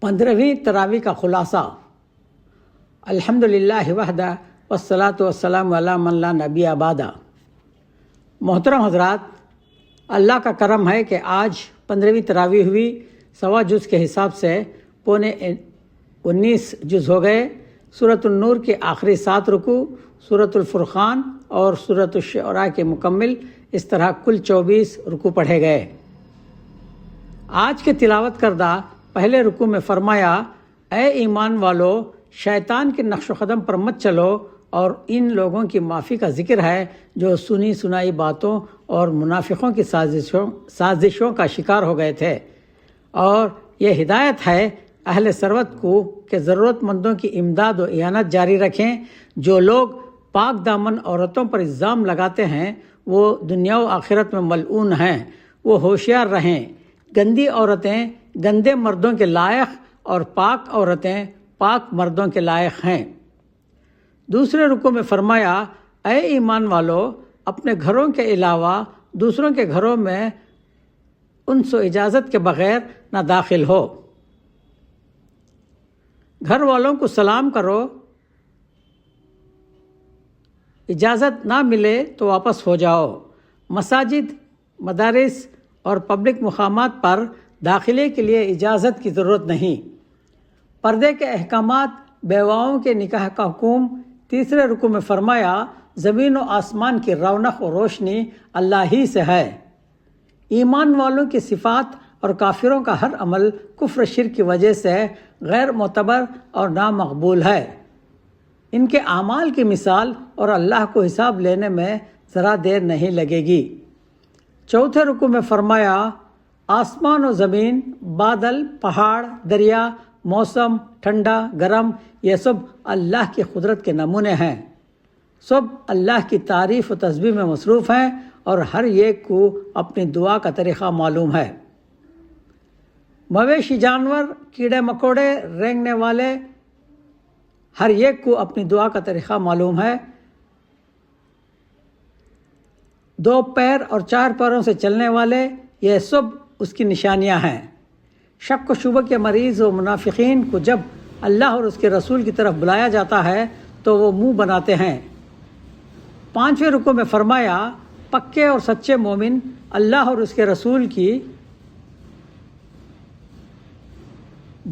15ویں تراویح کا خلاصہ۔ الحمدللہ وحدہ والصلاۃ والسلام علی من لا نبی بعدہ۔ محترم حضرات، اللہ کا کرم ہے کہ آج 15ویں تراویح ہوئی۔ 1.25 جز کے حساب سے 19 جز ہو گئے۔ سورۃ النور کے آخری 7 رکوع، سورۃ الفرقان اور سورۃ الشعراء کے مکمل، اس طرح کل 24 رکوع پڑھے گئے۔ آج کے تلاوت کردہ پہلے رکوع میں فرمایا، اے ایمان والو، شیطان کے نقش و قدم پر مت چلو، اور ان لوگوں کی معافی کا ذکر ہے جو سنی سنائی باتوں اور منافقوں کی سازشوں کا شکار ہو گئے تھے، اور یہ ہدایت ہے اہل ثروت کو کہ ضرورت مندوں کی امداد و اعانت جاری رکھیں۔ جو لوگ پاک دامن عورتوں پر الزام لگاتے ہیں وہ دنیا و آخرت میں ملعون ہیں۔ وہ ہوشیار رہیں، گندی عورتیں گندے مردوں کے لائق اور پاک عورتیں پاک مردوں کے لائق ہیں۔ دوسرے رکوع میں فرمایا، اے ایمان والو، اپنے گھروں کے علاوہ دوسروں کے گھروں میں انس و اجازت کے بغیر نہ داخل ہو۔ گھر والوں کو سلام کرو، اجازت نہ ملے تو واپس ہو جاؤ۔ مساجد، مدارس اور پبلک مقامات پر داخلے کے لیے اجازت کی ضرورت نہیں۔ پردے کے احکامات، بیواؤں کے نکاح کا حکم۔ تیسرے رکوع میں فرمایا، زمین و آسمان کی رونق و روشنی اللہ ہی سے ہے۔ ایمان والوں کی صفات اور کافروں کا ہر عمل کفر شرک کی وجہ سے غیر معتبر اور نامقبول ہے۔ ان کے اعمال کی مثال اور اللہ کو حساب لینے میں ذرا دیر نہیں لگے گی۔ چوتھے رکوع میں فرمایا، آسمان و زمین، بادل، پہاڑ، دریا، موسم، ٹھنڈا، گرم، یہ سب اللہ کی قدرت کے نمونے ہیں۔ سب اللہ کی تعریف و تسبیح میں مصروف ہیں، اور ہر ایک کو اپنی دعا کا طریقہ معلوم ہے۔ مویشی جانور، کیڑے مکوڑے، رینگنے والے، ہر ایک کو اپنی دعا کا طریقہ معلوم ہے۔ 2 پیر اور 4 پیروں سے چلنے والے، یہ سب اس کی نشانیاں ہیں۔ شک و شبہ کے مریض و منافقین کو جب اللہ اور اس کے رسول کی طرف بلایا جاتا ہے تو وہ منہ بناتے ہیں۔ 5ویں رکوع میں فرمایا، پکے اور سچے مومن اللہ اور اس کے رسول کی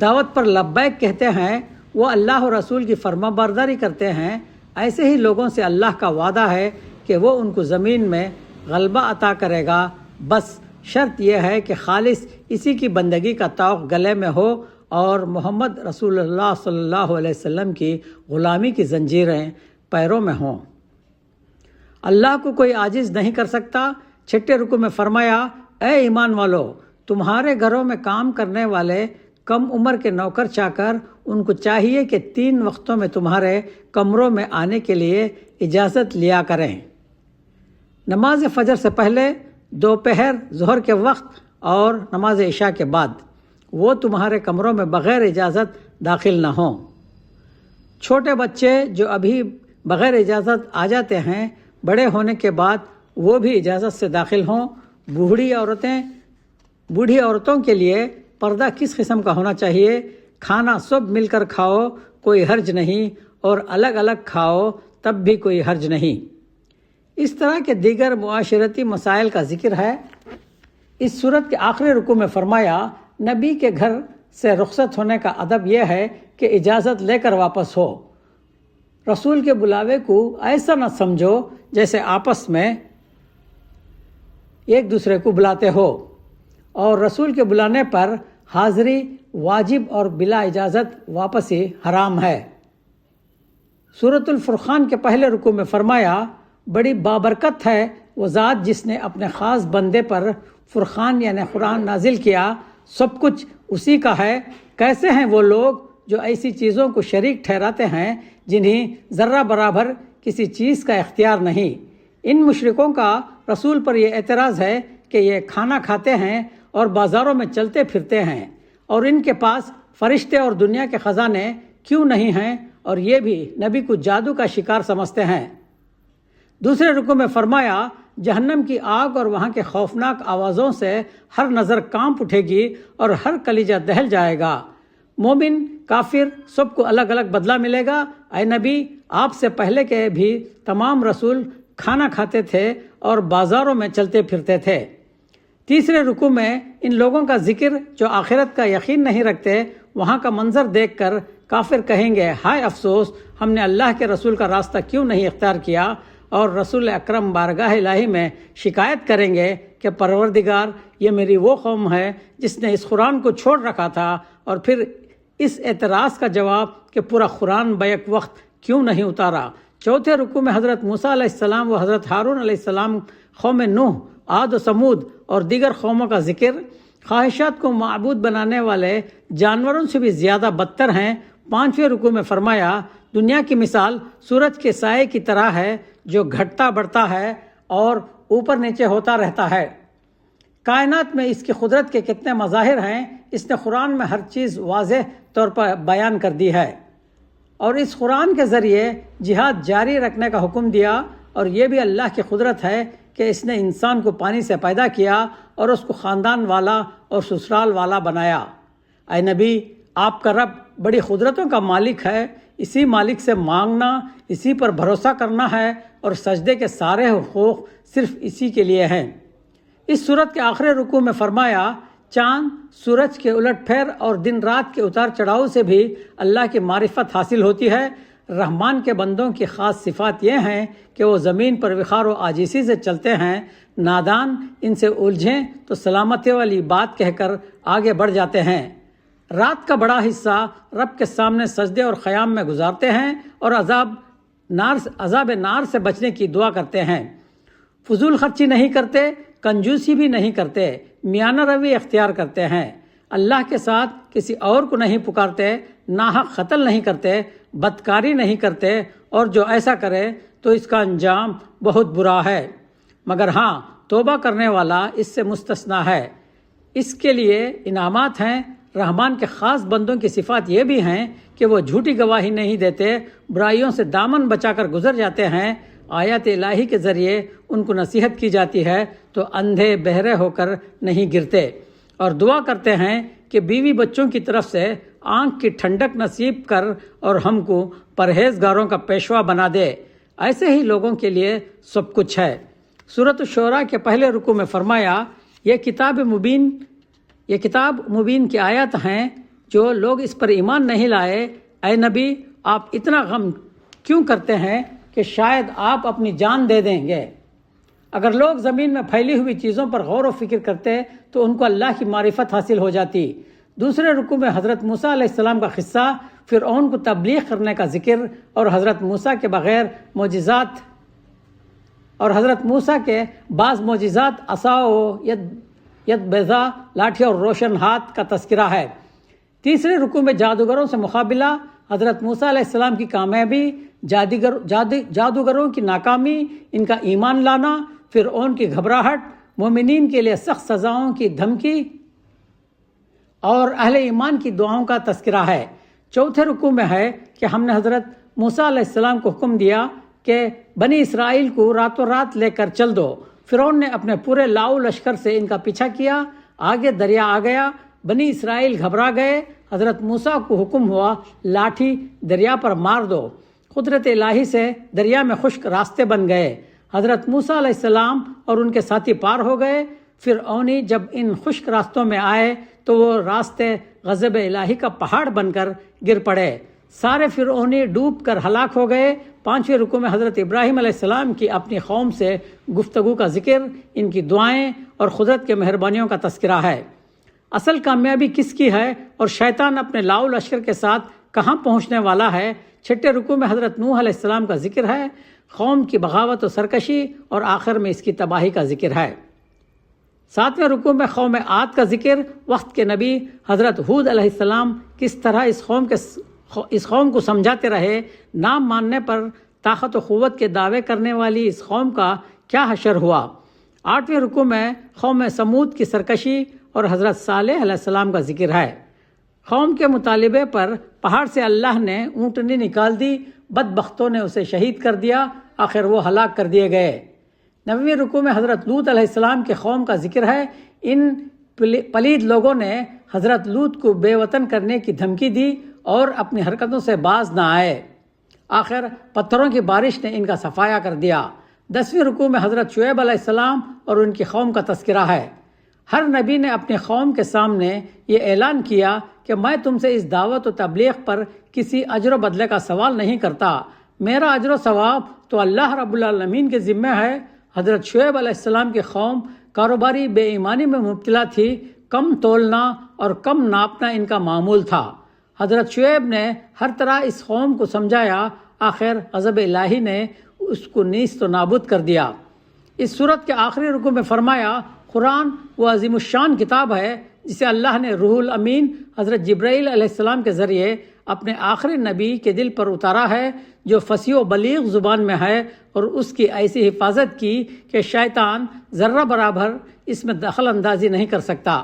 دعوت پر لبیک کہتے ہیں، وہ اللہ اور رسول کی فرما برداری کرتے ہیں۔ ایسے ہی لوگوں سے اللہ کا وعدہ ہے کہ وہ ان کو زمین میں غلبہ عطا کرے گا، بس شرط یہ ہے کہ خالص اسی کی بندگی کا طوق گلے میں ہو اور محمد رسول اللہ صلی اللہ علیہ وسلم کی غلامی کی زنجیریں پیروں میں ہوں۔ اللہ کو کوئی عاجز نہیں کر سکتا۔ 6 رکوع میں فرمایا، اے ایمان والو، تمہارے گھروں میں کام کرنے والے کم عمر کے نوکر چاکر، ان کو چاہیے کہ 3 وقتوں میں تمہارے کمروں میں آنے کے لیے اجازت لیا کریں۔ نماز فجر سے پہلے، دوپہر، ظہر کے وقت اور نماز عشاء کے بعد وہ تمہارے کمروں میں بغیر اجازت داخل نہ ہوں۔ چھوٹے بچے جو ابھی بغیر اجازت آ جاتے ہیں، بڑے ہونے کے بعد وہ بھی اجازت سے داخل ہوں۔ بوڑھی عورتوں کے لیے پردہ کس قسم کا ہونا چاہیے؟ کھانا سب مل کر کھاؤ، کوئی حرج نہیں، اور الگ الگ کھاؤ تب بھی کوئی حرج نہیں۔ اس طرح کے دیگر معاشرتی مسائل کا ذکر ہے۔ اس صورت کے آخری رکوع میں فرمایا، نبی کے گھر سے رخصت ہونے کا ادب یہ ہے کہ اجازت لے کر واپس ہو۔ رسول کے بلاوے کو ایسا نہ سمجھو جیسے آپس میں ایک دوسرے کو بلاتے ہو، اور رسول کے بلانے پر حاضری واجب اور بلا اجازت واپسی حرام ہے۔ سورۃ الفرقان کے پہلے رکوع میں فرمایا، بڑی بابرکت ہے وہ ذات جس نے اپنے خاص بندے پر فرقان یعنی قرآن نازل کیا، سب کچھ اسی کا ہے۔ کیسے ہیں وہ لوگ جو ایسی چیزوں کو شریک ٹھہراتے ہیں جنہیں ذرہ برابر کسی چیز کا اختیار نہیں۔ ان مشرکوں کا رسول پر یہ اعتراض ہے کہ یہ کھانا کھاتے ہیں اور بازاروں میں چلتے پھرتے ہیں، اور ان کے پاس فرشتے اور دنیا کے خزانے کیوں نہیں ہیں، اور یہ بھی نبی کو جادو کا شکار سمجھتے ہیں۔ دوسرے رکوع میں فرمایا، جہنم کی آگ اور وہاں کے خوفناک آوازوں سے ہر نظر کانپ اٹھے گی اور ہر کلیجہ دہل جائے گا۔ مومن کافر سب کو الگ الگ بدلہ ملے گا۔ اے نبی، آپ سے پہلے کے بھی تمام رسول کھانا کھاتے تھے اور بازاروں میں چلتے پھرتے تھے۔ تیسرے رکوع میں ان لوگوں کا ذکر جو آخرت کا یقین نہیں رکھتے، وہاں کا منظر دیکھ کر کافر کہیں گے، ہائے افسوس، ہم نے اللہ کے رسول کا راستہ کیوں نہیں اختیار کیا، اور رسول اکرم بارگاہ الہی میں شکایت کریں گے کہ پروردگار، یہ میری وہ قوم ہے جس نے اس قرآن کو چھوڑ رکھا تھا، اور پھر اس اعتراض کا جواب کہ پورا قرآن بیک وقت کیوں نہیں اتارا۔ چوتھے رکوع میں حضرت موسیٰ علیہ السلام و حضرت ہارون علیہ السلام، قوم نوح، عاد و سمود اور دیگر قوموں کا ذکر۔ خواہشات کو معبود بنانے والے جانوروں سے بھی زیادہ بدتر ہیں۔ پانچویں رکوع میں فرمایا، دنیا کی مثال سورج کے سائے کی طرح ہے جو گھٹتا بڑھتا ہے اور اوپر نیچے ہوتا رہتا ہے۔ کائنات میں اس کی قدرت کے کتنے مظاہر ہیں، اس نے قرآن میں ہر چیز واضح طور پر بیان کر دی ہے، اور اس قرآن کے ذریعے جہاد جاری رکھنے کا حکم دیا، اور یہ بھی اللہ کی قدرت ہے کہ اس نے انسان کو پانی سے پیدا کیا اور اس کو خاندان والا اور سسرال والا بنایا۔ اے نبی، آپ کا رب بڑی قدرتوں کا مالک ہے، اسی مالک سے مانگنا، اسی پر بھروسہ کرنا ہے، اور سجدے کے سارے حقوق صرف اسی کے لیے ہیں۔ اس سورت کے آخری رکوع میں فرمایا، چاند، سورج کے الٹ پھیر اور دن رات کے اتار چڑھاؤ سے بھی اللہ کی معرفت حاصل ہوتی ہے۔ رحمان کے بندوں کی خاص صفات یہ ہیں کہ وہ زمین پر وقار و عاجزی سے چلتے ہیں۔ نادان ان سے الجھیں تو سلامتی والی بات کہہ کر آگے بڑھ جاتے ہیں۔ رات کا بڑا حصہ رب کے سامنے سجدے اور قیام میں گزارتے ہیں، اور عذاب نار سے بچنے کی دعا کرتے ہیں۔ فضول خرچی نہیں کرتے، کنجوسی بھی نہیں کرتے، میانہ روی اختیار کرتے ہیں۔ اللہ کے ساتھ کسی اور کو نہیں پکارتے، ناحق قتل نہیں کرتے، بدکاری نہیں کرتے، اور جو ایسا کرے تو اس کا انجام بہت برا ہے، مگر ہاں توبہ کرنے والا اس سے مستثنیٰ ہے۔ اس کے لیے انعامات ہیں۔ رحمان کے خاص بندوں کی صفات یہ بھی ہیں کہ وہ جھوٹی گواہی نہیں دیتے، برائیوں سے دامن بچا کر گزر جاتے ہیں۔ آیات الہی کے ذریعے ان کو نصیحت کی جاتی ہے تو اندھے بہرے ہو کر نہیں گرتے، اور دعا کرتے ہیں کہ بیوی بچوں کی طرف سے آنکھ کی ٹھنڈک نصیب کر اور ہم کو پرہیزگاروں کا پیشوا بنا دے۔ ایسے ہی لوگوں کے لیے سب کچھ ہے۔ سورۃ الشعراء کے پہلے رکوع میں فرمایا، یہ کتاب مبین کی آیات ہیں، جو لوگ اس پر ایمان نہیں لائے۔ اے نبی، آپ اتنا غم کیوں کرتے ہیں کہ شاید آپ اپنی جان دے دیں گے؟ اگر لوگ زمین میں پھیلی ہوئی چیزوں پر غور و فکر کرتے تو ان کو اللہ کی معرفت حاصل ہو جاتی۔ دوسرے رکوع میں حضرت موسیٰ علیہ السلام کا قصہ، فرعون کو تبلیغ کرنے کا ذکر، اور حضرت موسیٰ کے بغیر معجزات اور حضرت موسیٰ کے بعض معجزات، عصا و ید بیضا، لاٹھی اور روشن ہاتھ کا تذکرہ ہے۔ تیسرے رکوع میں جادوگروں سے مقابلہ، حضرت موسیٰ علیہ السلام کی کامیابی، جادوگروں کی ناکامی، ان کا ایمان لانا، فرعون کی گھبراہٹ، مومنین کے لیے سخت سزاؤں کی دھمکی، اور اہل ایمان کی دعاؤں کا تذکرہ ہے۔ چوتھے رکوع میں ہے کہ ہم نے حضرت موسیٰ علیہ السلام کو حکم دیا کہ بنی اسرائیل کو راتوں رات لے کر چل دو۔ فرعون نے اپنے پورے لاؤ لشکر سے ان کا پیچھا کیا، آگے دریا آ گیا، بنی اسرائیل گھبرا گئے۔ حضرت موسیٰ کو حکم ہوا، لاٹھی دریا پر مار دو۔ قدرت الہی سے دریا میں خشک راستے بن گئے۔ حضرت موسیٰ علیہ السلام اور ان کے ساتھی پار ہو گئے۔ فرعونی جب ان خشک راستوں میں آئے تو وہ راستے غضب الہی کا پہاڑ بن کر گر پڑے۔ سارے فرعونی ڈوب کر ہلاک ہو گئے۔ پانچویں رکوع میں حضرت ابراہیم علیہ السلام کی اپنی قوم سے گفتگو کا ذکر، ان کی دعائیں اور قدرت کے مہربانیوں کا تذکرہ ہے۔ اصل کامیابی کس کی ہے اور شیطان اپنے لاؤ لشکر کے ساتھ کہاں پہنچنے والا ہے؟ چھٹے رکوع میں حضرت نوح علیہ السلام کا ذکر ہے، قوم کی بغاوت و سرکشی، اور آخر میں اس کی تباہی کا ذکر ہے۔ ساتویں رکوع میں قوم عاد کا ذکر، وقت کے نبی حضرت ہود علیہ السلام کس طرح اس قوم کو سمجھاتے رہے، نام ماننے پر طاقت و قوت کے دعوے کرنے والی اس قوم کا کیا حشر ہوا۔ آٹھویں رکوع میں قوم سمود کی سرکشی اور حضرت صالح علیہ السلام کا ذکر ہے۔ قوم کے مطالبے پر پہاڑ سے اللہ نے اونٹنی نکال دی، بدبختوں نے اسے شہید کر دیا، آخر وہ ہلاک کر دیے گئے۔ نویں رکوع میں حضرت لوط علیہ السلام کے قوم کا ذکر ہے۔ ان پلید لوگوں نے حضرت لوط کو بے وطن کرنے کی دھمکی دی اور اپنی حرکتوں سے باز نہ آئے۔ آخر پتھروں کی بارش نے ان کا صفایا کر دیا۔ 10ویں رکوع میں حضرت شعیب علیہ السلام اور ان کی قوم کا تذکرہ ہے۔ ہر نبی نے اپنی قوم کے سامنے یہ اعلان کیا کہ میں تم سے اس دعوت و تبلیغ پر کسی اجر و بدلے کا سوال نہیں کرتا، میرا اجر و ثواب تو اللہ رب العالمین کے ذمہ ہے۔ حضرت شعیب علیہ السلام کی قوم کاروباری بے ایمانی میں مبتلا تھی، کم تولنا اور کم ناپنا ان کا معمول تھا۔ حضرت شعیب نے ہر طرح اس قوم کو سمجھایا، آخر غضب الہی نے اس کو نیست و نابود کر دیا۔ اس سورت کے آخری رکوع میں فرمایا، قرآن وہ عظیم الشان کتاب ہے جسے اللہ نے روح الامین حضرت جبرائیل علیہ السلام کے ذریعے اپنے آخری نبی کے دل پر اتارا ہے، جو فصیح و بلیغ زبان میں ہے، اور اس کی ایسی حفاظت کی کہ شیطان ذرہ برابر اس میں دخل اندازی نہیں کر سکتا۔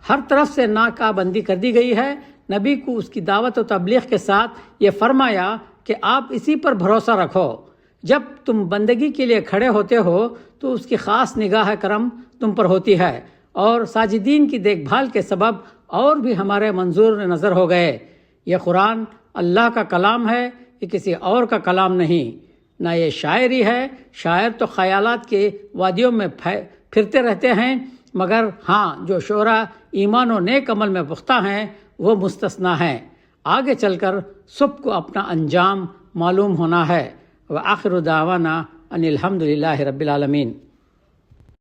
ہر طرف سے ناکہ بندی کر دی گئی ہے۔ نبی کو اس کی دعوت و تبلیغ کے ساتھ یہ فرمایا کہ آپ اسی پر بھروسہ رکھو۔ جب تم بندگی کے لیے کھڑے ہوتے ہو تو اس کی خاص نگاہ کرم تم پر ہوتی ہے، اور ساجدین کی دیکھ بھال کے سبب اور بھی ہمارے منظور نظر ہو گئے۔ یہ قرآن اللہ کا کلام ہے، یہ کسی اور کا کلام نہیں، نہ یہ شاعری ہے۔ شاعر تو خیالات کے وادیوں میں پھرتے رہتے ہیں، مگر ہاں جو شعراء ایمان و نیک عمل میں پختہ ہیں وہ مستثنیٰ ہیں۔ آگے چل کر سب کو اپنا انجام معلوم ہونا ہے۔ وآخر دعوانا ان الحمد للہ رب العالمین۔